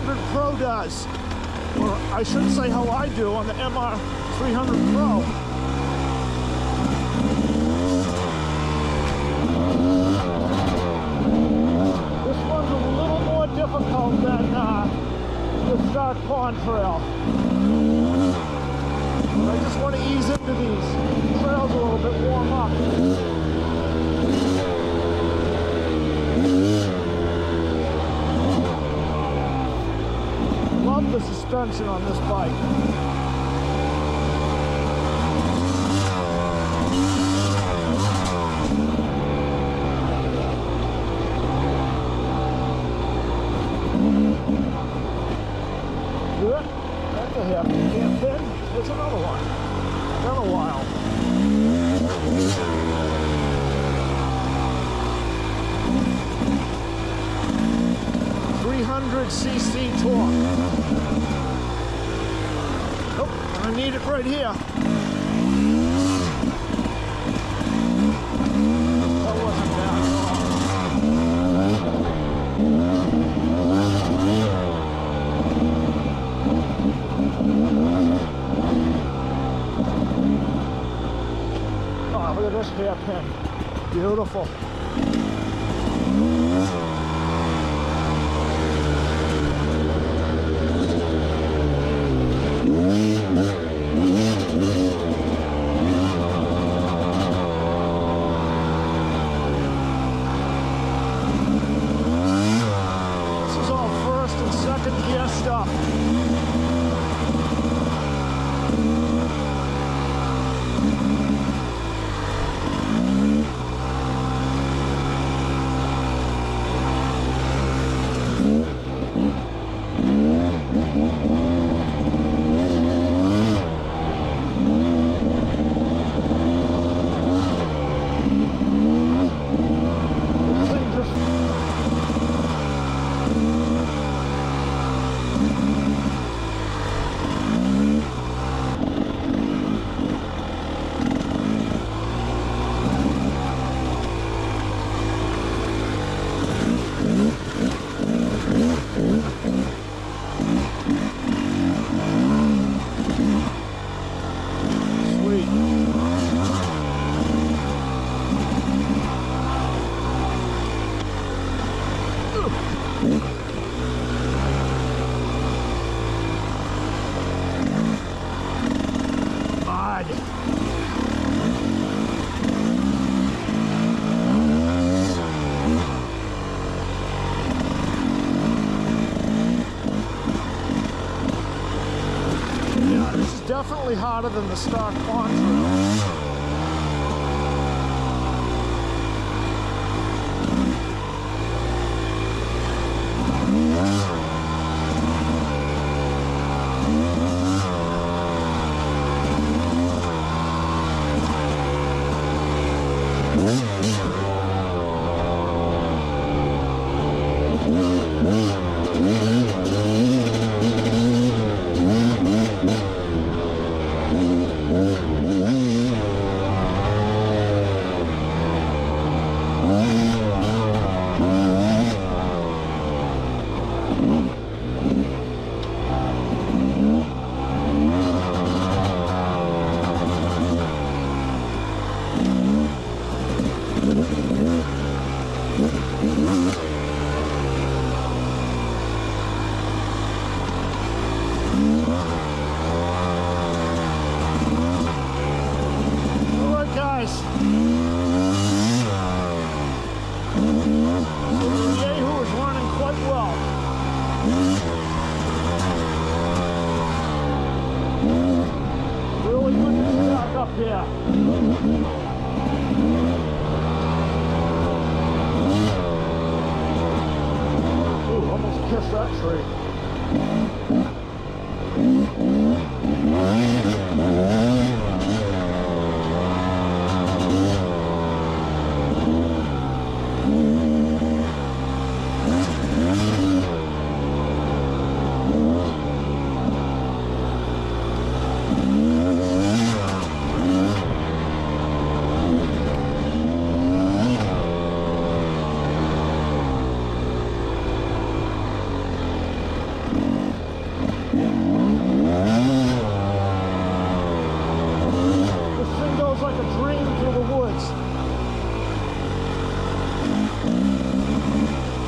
MR300 Pro does. Or I shouldn't say how I do on the MR300 Pro. This one's a little more difficult than the Stark Pond Trail. I just want to ease into these trails a little bit, warm up. Love the suspension on this bike. Good. That's a hip. Can't pin. There's another one. Been a while. 300cc torque. Oh, I need it right here. That wasn't bad at all. Oh, look at this hairpin. Beautiful. This is all first and second gear stuff. Definitely harder than the Stark Pond Trail. Yeah. Ooh, almost kissed that tree.